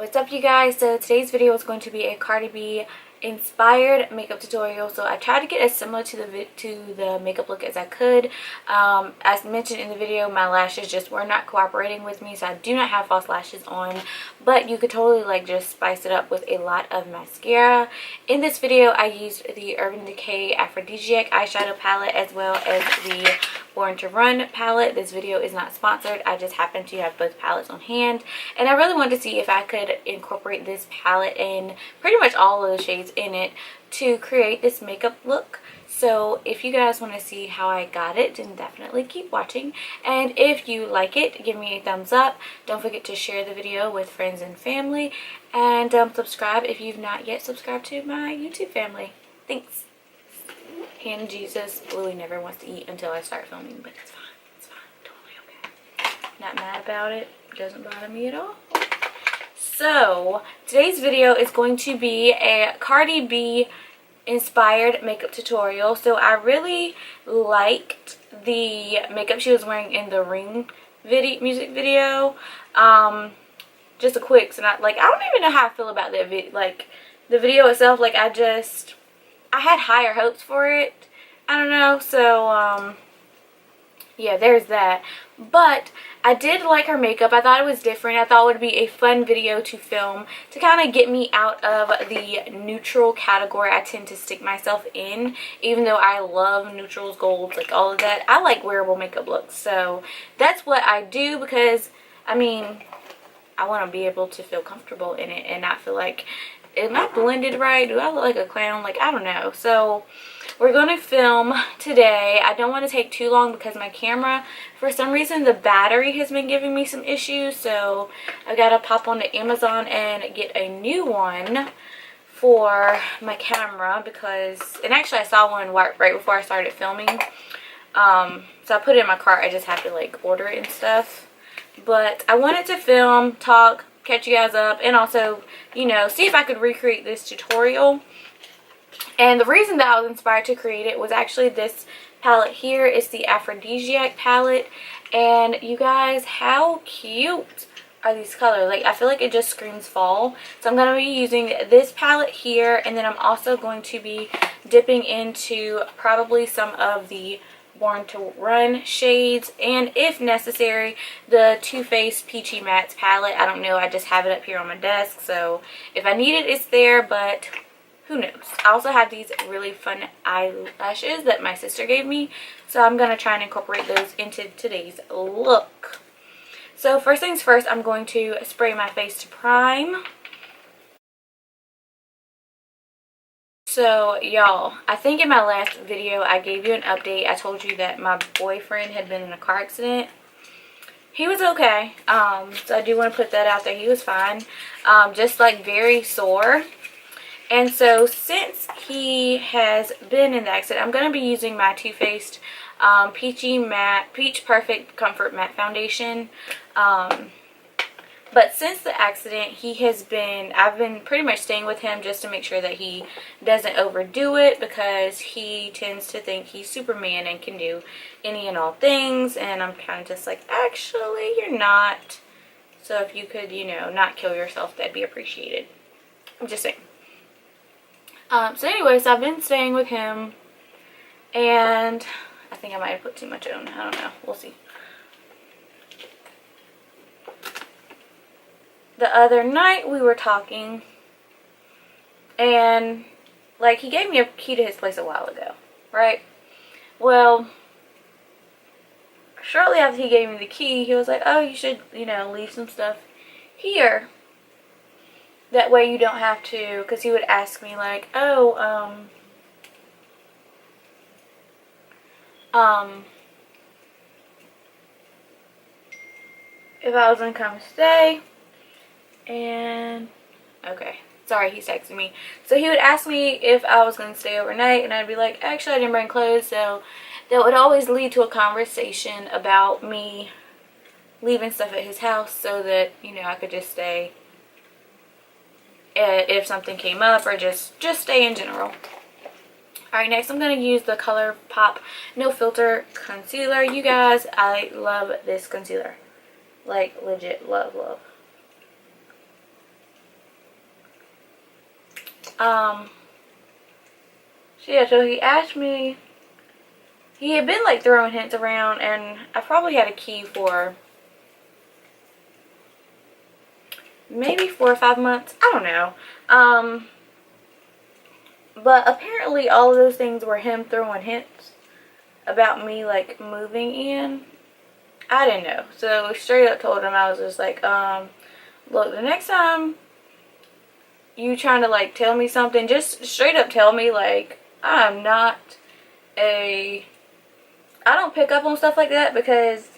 What's up, you guys? So today's video is going to be a Cardi B inspired makeup tutorial. So I tried to get as similar to the makeup look as I could. As mentioned in the video, my lashes just were not cooperating with me, so I do not have false lashes on, but you could totally like just spice it up with a lot of mascara. In this video I used the Urban Decay Aphrodisiac eyeshadow palette as well as the Born to Run palette. This video is not sponsored, I just happen to have both palettes on hand, and I really wanted to see if I could incorporate this palette in pretty much all of the shades in it to create this makeup look. So if you guys want to see how I got it, then definitely keep watching, and if you like it, give me a thumbs up. Don't forget to share the video with friends and family, and subscribe if you've not yet subscribed to my YouTube family. Thanks. Hand Jesus, Louie never wants to eat until I start filming, but it's fine. It's fine. Totally okay. Not mad about it. Doesn't bother me at all. So today's video is going to be a Cardi B inspired makeup tutorial. So I really liked the makeup she was wearing in the Ring music video. Just a quick, so not like, I don't even know how I feel about that the video itself. Like I had higher hopes for it. I don't know. So yeah, there's that. But I did like her makeup. I thought it was different. I thought it would be a fun video to film to kind of get me out of the neutral category I tend to stick myself in. Even though I love neutrals, golds, like all of that, I like wearable makeup looks. So that's what I do, because I mean, I want to be able to feel comfortable in it and not feel like, am I blended right? Do I look like a clown? Like, I don't know. So we're going to film today. I don't want to take too long because my camera, for some reason, the battery has been giving me some issues. So I got to pop onto Amazon and get a new one for my camera because, and actually I saw one right before I started filming. So I put it in my cart. I just have to like order it and stuff. But I wanted to film, talk, catch you guys up, and also, you know, see if I could recreate this tutorial. And the reason that I was inspired to create it was actually this palette here. It's the Aphrodisiac palette, and you guys, how cute are these colors? Like, I feel like it just screams fall. So I'm going to be using this palette here, and then I'm also going to be dipping into probably some of the Born to Run shades, and if necessary, the Too Faced Peachy Mattes palette. I don't know, I just have it up here on my desk, so if I need it, it's there, but who knows. I also have these really fun eyelashes that my sister gave me, so I'm going to try and incorporate those into today's look. So first things first, I'm going to spray my face to prime. So y'all, I think in my last video I gave you an update. I told you that my boyfriend had been in a car accident. He was okay. So I do want to put that out there. He was fine. Just like very sore. And so since he has been in the accident, I'm going to be using my Too Faced Peach Perfect Comfort Matte Foundation. But since the accident, I've been pretty much staying with him just to make sure that he doesn't overdo it, because he tends to think he's Superman and can do any and all things. And I'm kind of just like, actually, you're not. So if you could, you know, not kill yourself, that'd be appreciated. I'm just saying. So anyways, I've been staying with him, and I think I might have put too much on. I don't know. We'll see. The other night we were talking, and like he gave me a key to his place a while ago, right? Well, shortly after he gave me the key, he was like, oh, you should, you know, leave some stuff here. That way you don't have to, because he would ask me like, oh, if I was gonna come stay. And okay, sorry, he's texting me. So he would ask me if I was going to stay overnight, and I'd be like, actually I didn't bring clothes. So that would always lead to a conversation about me leaving stuff at his house so that, you know, I could just stay if something came up, or just stay in general. Alright, next I'm going to use the ColourPop No Filter Concealer. You guys, I love this concealer. Like, legit love. So yeah, so he asked me, he had been like throwing hints around, and I probably had a key for maybe 4 or 5 months. I don't know. But apparently all of those things were him throwing hints about me like moving in. I didn't know. So straight up told him, I was just like, look, the next time you trying to like tell me something, just straight up tell me, like, I'm not I don't pick up on stuff like that, because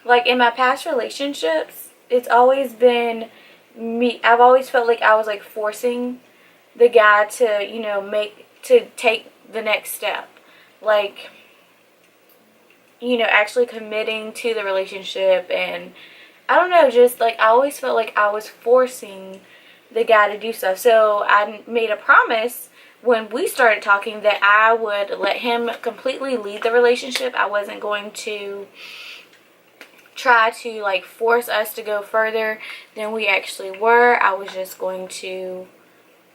like in my past relationships, it's always been me. I've always felt like I was like forcing the guy to, you know, take the next step. Like, you know, actually committing to the relationship. And I don't know, just like I always felt like I was forcing the guy to do stuff. So I made a promise when we started talking that I would let him completely lead the relationship. I wasn't going to try to like force us to go further than we actually were. I was just going to,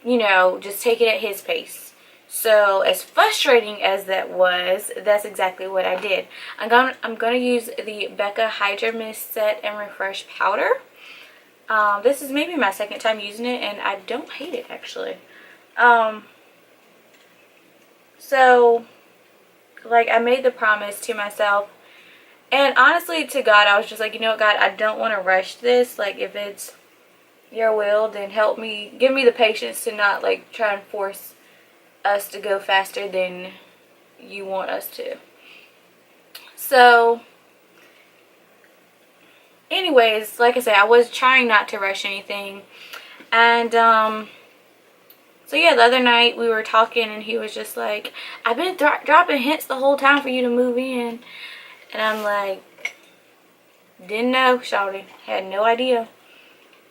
you know, just take it at his pace. So as frustrating as that was, that's exactly what I did. I'm gonna use the Becca Hydra Mist Set and Refresh Powder. This is maybe my second time using it, and I don't hate it actually. So like I made the promise to myself, and honestly to God, I was just like, you know what, God, I don't want to rush this. Like, if it's your will, then help me, give me the patience to not like try and force us to go faster than you want us to. So anyways, like I said, I was trying not to rush anything. And so yeah, the other night we were talking, and he was just like, I've been dropping hints the whole time for you to move in. And I'm like, didn't know, shawty. Had no idea.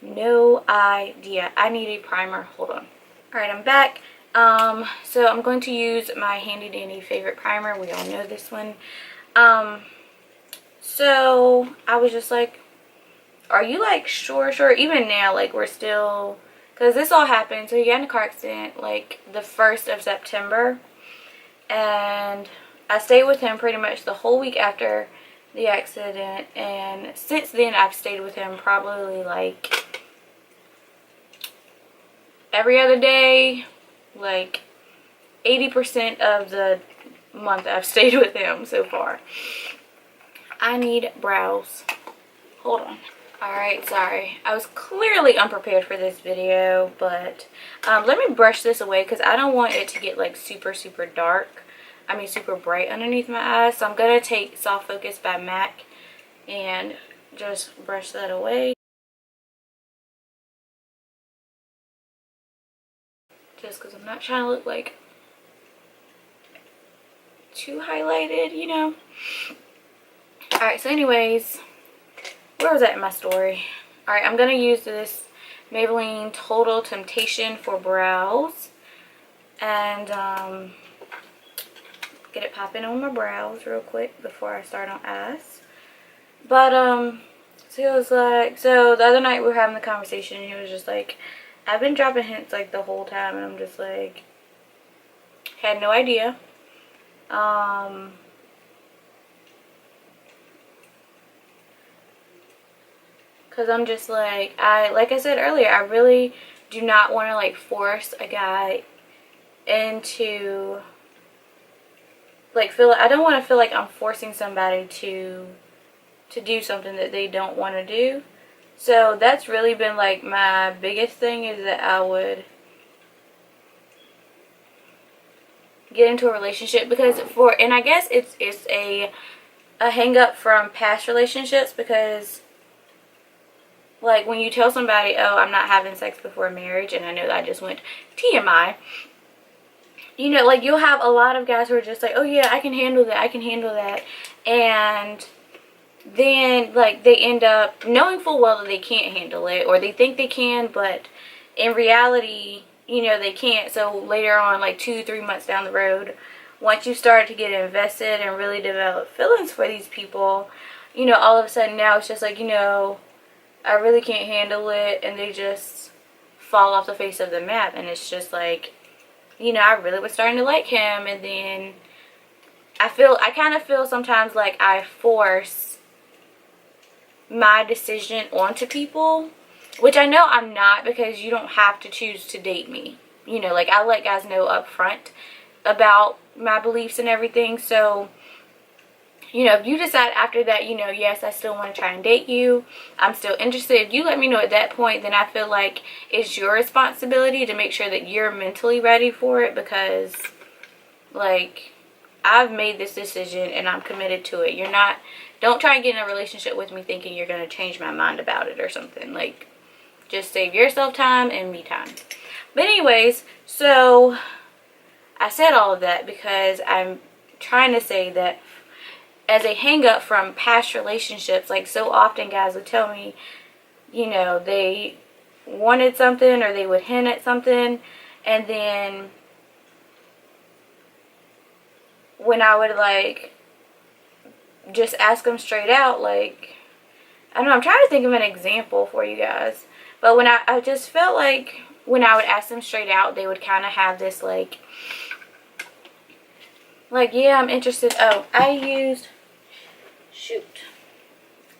No idea. I need a primer. Hold on. Alright, I'm back. So I'm going to use my handy dandy favorite primer. We all know this one. So I was just like, are you like sure? Even now, like, we're still, because this all happened. So he got in a car accident like the 1st of September. And I stayed with him pretty much the whole week after the accident. And since then, I've stayed with him probably like every other day. Like 80% of the month I've stayed with him so far. I need brows. Hold on. Alright, sorry. I was clearly unprepared for this video, but let me brush this away because I don't want it to get like super dark. I mean super bright underneath my eyes. So I'm going to take Soft Focus by MAC and just brush that away. Just because I'm not trying to look like too highlighted, you know. Alright, so anyways, where was that in my story? Alright, I'm going to use this Maybelline Total Temptation for brows. And get it popping on my brows real quick before I start on eyes. But so he was like, so the other night we were having the conversation, and he was just like, I've been dropping hints like the whole time, and I'm just like, had no idea. Cause I'm just like, like I said earlier, I really do not want to like force a guy into like I don't want to feel like I'm forcing somebody to do something that they don't want to do. So that's really been like my biggest thing, is that I would get into a relationship because and I guess it's a hang up from past relationships, because like when you tell somebody, oh, I'm not having sex before marriage, and I know that I just went TMI, you know, like you'll have a lot of guys who are just like, oh yeah, I can handle that, and then like they end up knowing full well that they can't handle it, or they think they can, but in reality, you know, they can't. So later on, like 2-3 months down the road, once you start to get invested and really develop feelings for these people, you know, all of a sudden now it's just like, you know, I really can't handle it, and they just fall off the face of the map. And it's just like, you know, I really was starting to like him, and then I kind of feel sometimes like I force my decision onto people, which I know I'm not, because you don't have to choose to date me. You know, like, I let guys know up front about my beliefs and everything. So, you know, if you decide after that, you know, yes, I still want to try and date you, I'm still interested, if you let me know at that point, then I feel like it's your responsibility to make sure that you're mentally ready for it, because, like, I've made this decision and I'm committed to it. Don't try and get in a relationship with me thinking you're going to change my mind about it or something. Like, just save yourself time and me time. But anyways, so I said all of that because I'm trying to say that as a hang up from past relationships, like, so often guys would tell me, you know, they wanted something or they would hint at something, and then when I would, like, just ask them straight out, like, I don't know, I'm trying to think of an example for you guys, but when I just felt like when I would ask them straight out, they would kind of have this, like, yeah, I'm interested. Oh, I used, shoot,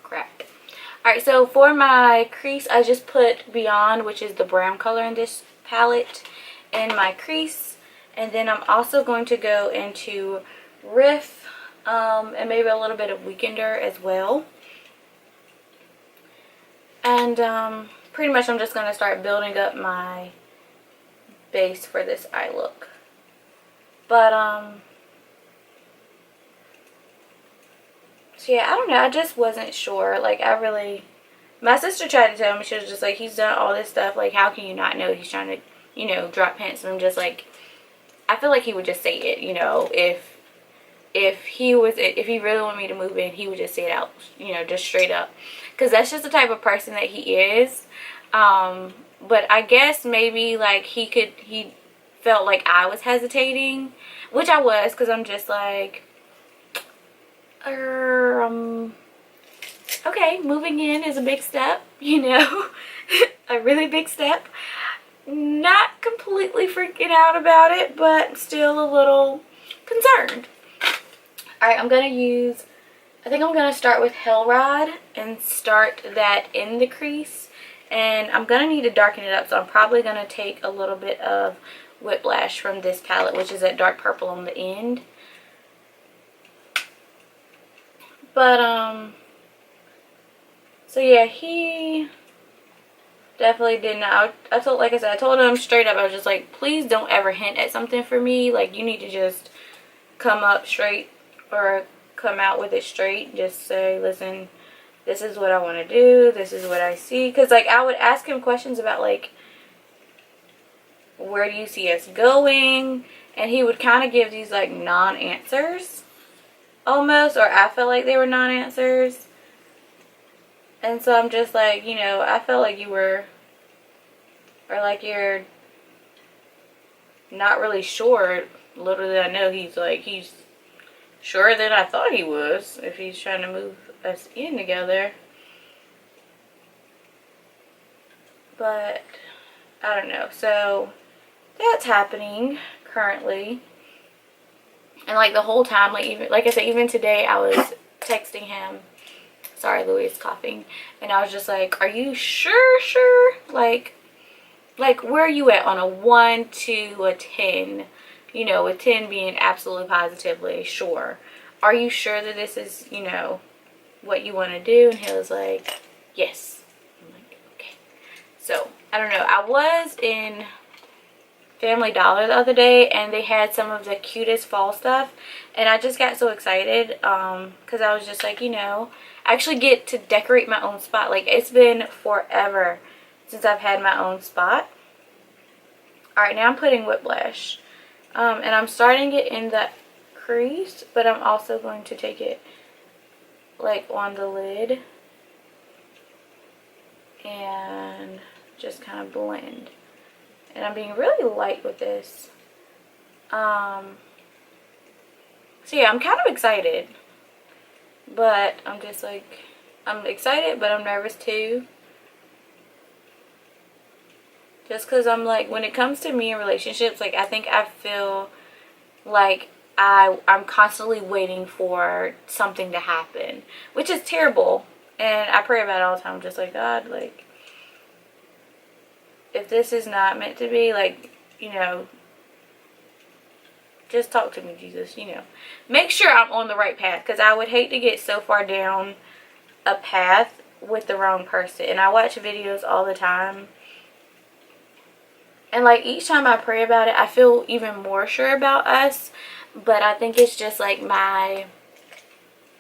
crap. Alright, so for my crease, I just put Beyond, which is the brown color in this palette, in my crease. And then I'm also going to go into Riff, and maybe a little bit of Weekender as well. And pretty much I'm just going to start building up my base for this eye look. But, so yeah, I don't know, I just wasn't sure. Like, my sister tried to tell me, she was just like, he's done all this stuff, like, how can you not know he's trying to, you know, drop hints? And I'm just like, I feel like he would just say it, you know, if he really wanted me to move in, he would just say it out, you know, just straight up, because that's just the type of person that he is. But I guess maybe, like, he felt like I was hesitating, which I was, because I'm just like, okay, moving in is a big step, you know, a really big step. Not completely freaking out about it, but still a little concerned. Alright, I think I'm going to start with Hell Rod and start that in the crease. And I'm going to need to darken it up, so I'm probably going to take a little bit of Whiplash from this palette, which is that dark purple on the end. But, so yeah, he definitely did not. I told him straight up, I was just like, please don't ever hint at something for me. Like, you need to just come up straight, or come out with it straight. Just say, listen, this is what I want to do. This is what I see. Because, like, I would ask him questions about, like, where do you see us going? And he would kind of give these, like, non-answers almost, or I felt like they were non-answers. And so I'm just like, you know, I felt like you were, or like you're not really sure. Little did I know he's sure than I thought he was, if he's trying to move us in together. But I don't know. So that's happening currently. And, like, the whole time, like I said, even today I was texting him. Sorry, Louis is coughing. And I was just like, are you sure? Like, where are you at on a 1 to a 10? You know, with 10 being absolutely positively sure. Are you sure that this is, you know, what you want to do? And he was like, yes. I'm like, okay. So, I don't know. I was in Family Dollar the other day, and they had some of the cutest fall stuff, and I just got so excited, because I was just like, you know, I actually get to decorate my own spot. Like, it's been forever since I've had my own spot. Alright, now I'm putting Whiplash, and I'm starting it in the crease, but I'm also going to take it, like, on the lid and just kind of blend. And I'm being really light with this. So yeah, I'm kind of excited. But I'm just like, I'm excited, but I'm nervous too. Just because I'm like, when it comes to me in relationships, like I think I feel like I'm constantly waiting for something to happen, which is terrible. And I pray about it all the time. I'm just like, God, like, if this is not meant to be, like, you know, just talk to me, Jesus, you know. Make sure I'm on the right path, because I would hate to get so far down a path with the wrong person. And I watch videos all the time. And, like, each time I pray about it, I feel even more sure about us. But I think it's just, like, my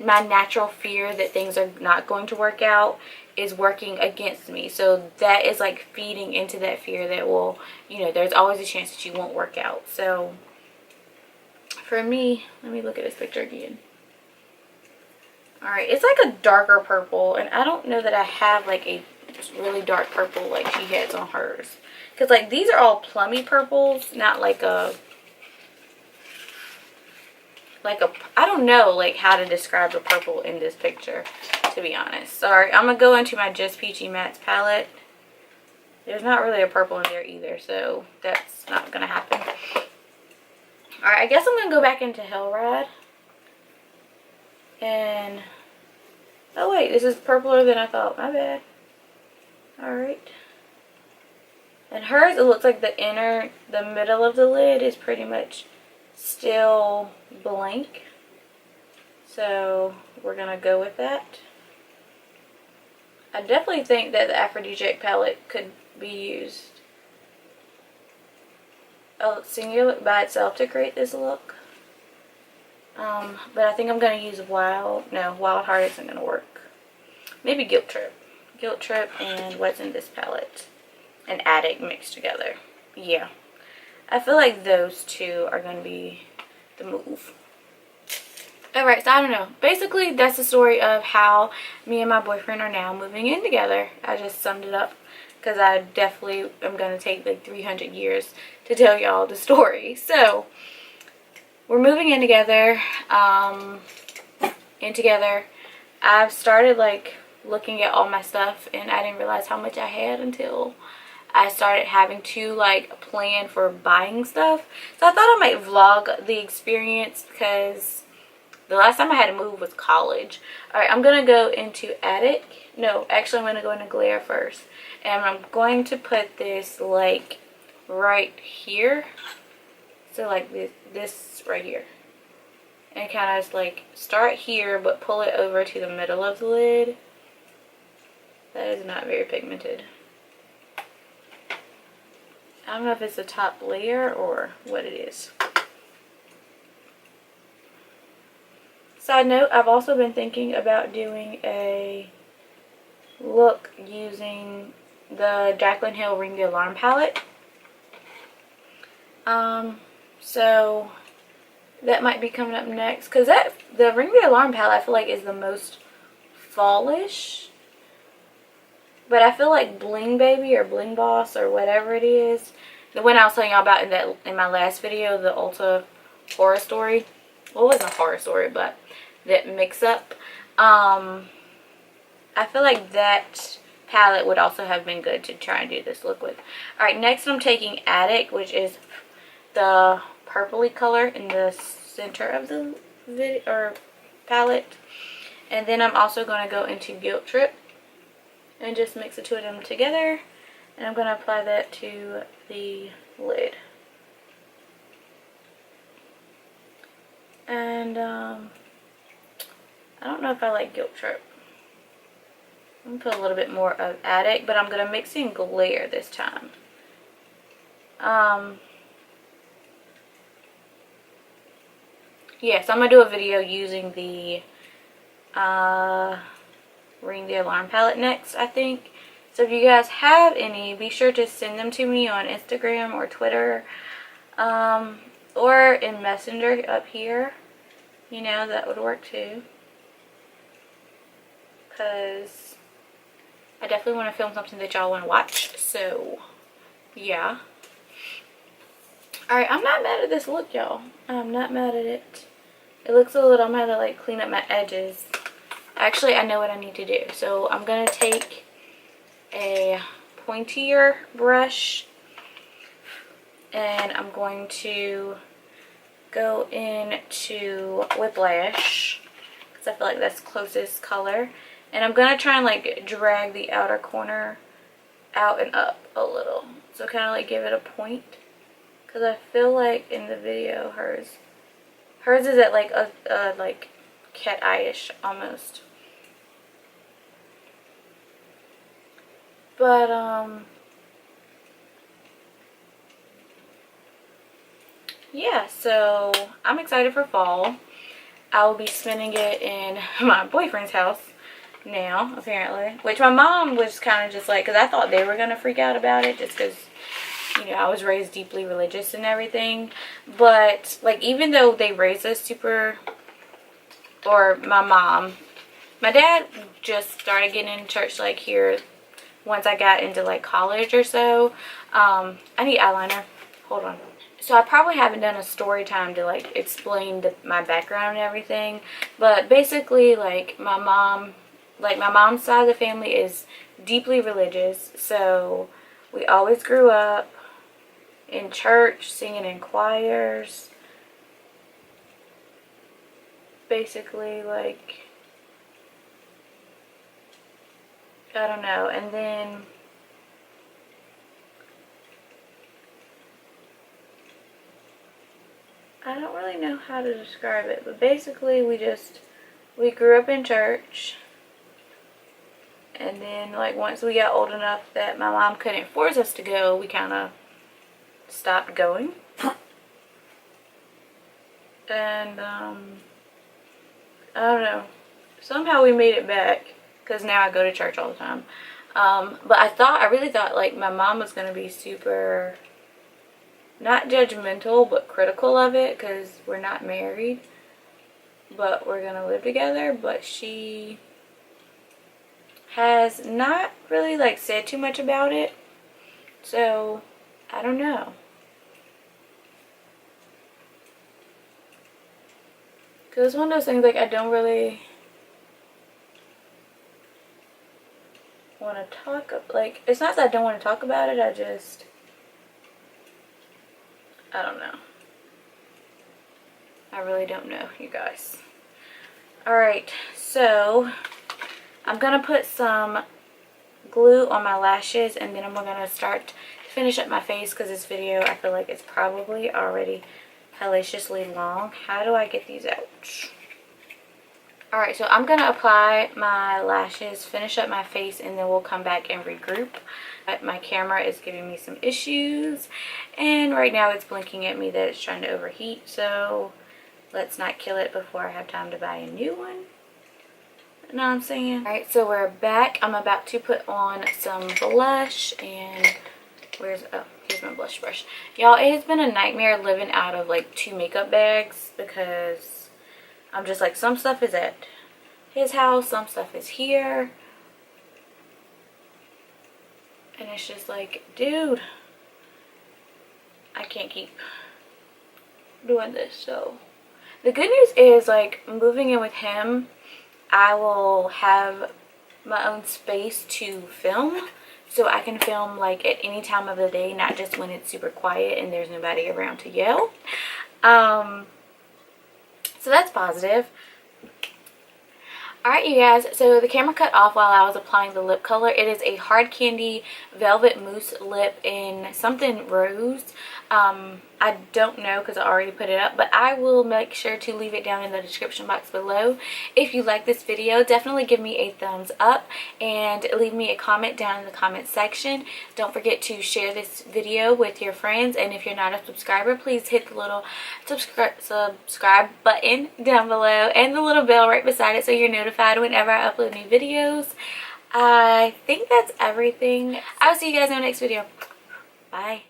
natural fear that things are not going to work out is working against me. So that is, like, feeding into that fear that, well, you know, there's always a chance that you won't work out. So for me, let me look at this picture again. Alright, it's like a darker purple, and I don't know that I have like a really dark purple like she has on hers. Because like these are all plummy purples, not like a I don't know like how to describe the purple in this picture, to be honest. Sorry, I'm going to go into my Just Peachy Mattes palette. There's not really a purple in there either, so that's not going to happen. Alright, I guess I'm going to go back into Hell Ride. And, oh wait, this is purpler than I thought. My bad. Alright. And hers, it looks like the middle of the lid is pretty much still blank. So, we're going to go with that. I definitely think that the Aphrodisiac palette could be used singular by itself to create this look. But I think I'm going to use Wild Heart isn't going to work. Maybe Guilt Trip. Guilt Trip and what's in this palette. And Addict mixed together. Yeah. I feel like those two are going to be the move. Alright, so I don't know. Basically, that's the story of how me and my boyfriend are now moving in together. I just summed it up because I definitely am going to take like 300 years to tell y'all the story. So, we're moving in together. I've started like looking at all my stuff, and I didn't realize how much I had until I started having to like plan for buying stuff. So I thought I might vlog the experience because the last time I had to move was college. Alright, I'm going to go into Attic. No, actually I'm going to go into Glare first. And I'm going to put this like right here. So like this right here. And kind of just like start here but pull it over to the middle of the lid. That is not very pigmented. I don't know if it's the top layer or what it is. Side note, I've also been thinking about doing a look using the Jaclyn Hill Ring the Alarm palette. So that might be coming up next, because the Ring the Alarm palette I feel like is the most fallish. But I feel like Bling Baby or Bling Boss or whatever it is, the one I was telling y'all about in my last video, the Ulta horror story. Well, it wasn't a horror story, but that mix up. I feel like that palette would also have been good to try and do this look with. Alright, next I'm taking Addict, which is the purpley color in the center of the palette. And then I'm also going to go into Guilt Trip and just mix the two of them together. And I'm going to apply that to the lid. And I don't know if I like Guilt Trip. I'm going to put a little bit more of Addict, but I'm going to mix in Glare this time. Yeah, so I'm going to do a video using the Ring the Alarm palette next, I think. So if you guys have any, be sure to send them to me on Instagram or Twitter. Or in Messenger up here. You know, that would work too. Because I definitely want to film something that y'all want to watch. So, yeah. Alright, I'm not mad at this look, y'all. I'm not mad at it. It looks a little, I'm going to like clean up my edges. Actually, I know what I need to do. So, I'm going to take a pointier brush And I'm going to go into Whiplash because I feel like that's closest color. And I'm going to try and like drag the outer corner out and up a little. So kind of like give it a point. Because I feel like in the video hers is at like a like cat eye-ish almost. But yeah, so I'm excited for fall. I will be spending it in my boyfriend's house now, apparently. Which my mom was kind of just like, because I thought they were going to freak out about it just because, you know, I was raised deeply religious and everything. But, like, even though they raised us super, or my dad just started getting in church, like, here once I got into, like, college or so. I need eyeliner. Hold on. So I probably haven't done a story time to like explain my background and everything, but basically like my mom's side of the family is deeply religious, so we always grew up in church singing in choirs, basically, like, I don't know. And then I don't really know how to describe it, but basically we grew up in church, and then like once we got old enough that my mom couldn't force us to go, we kind of stopped going. And I don't know, somehow we made it back because now I go to church all the time. But I really thought like my mom was going to be super, not judgmental, but critical of it because we're not married, but we're going to live together. But she has not really like said too much about it. So, I don't know. Because it's one of those things like I don't really want to talk, like, it's not that I don't want to talk about it, I don't know. I really don't know, you guys. Alright, so I'm going to put some glue on my lashes, and then I'm going to start to finish up my face because this video, I feel like it's probably already hellaciously long. How do I get these out? Alright, so I'm going to apply my lashes, finish up my face, and then we'll come back and regroup. My camera is giving me some issues, and right now it's blinking at me that it's trying to overheat, so let's not kill it before I have time to buy a new one. You know what I'm saying? Alright, so we're back. I'm about to put on some blush, and here's my blush brush. Y'all, it has been a nightmare living out of like 2 makeup bags because I'm just like, some stuff is at his house, some stuff is here. And it's just like, dude, I can't keep doing this. So the good news is, like, moving in with him, I will have my own space to film. So I can film like at any time of the day, not just when it's super quiet and there's nobody around to yell. So that's positive. Alright, you guys, so the camera cut off while I was applying the lip color. It is a Hard Candy Velvet Mousse Lip in something rose. I don't know because I already put it up, but I will make sure to leave it down in the description box below. If you like this video, definitely give me a thumbs up and leave me a comment down in the comment section. Don't forget to share this video with your friends, and if you're not a subscriber, please hit the little subscribe button down below and the little bell right beside it so you're notified whenever I upload new videos. I think that's everything. I will see you guys in the next video. Bye.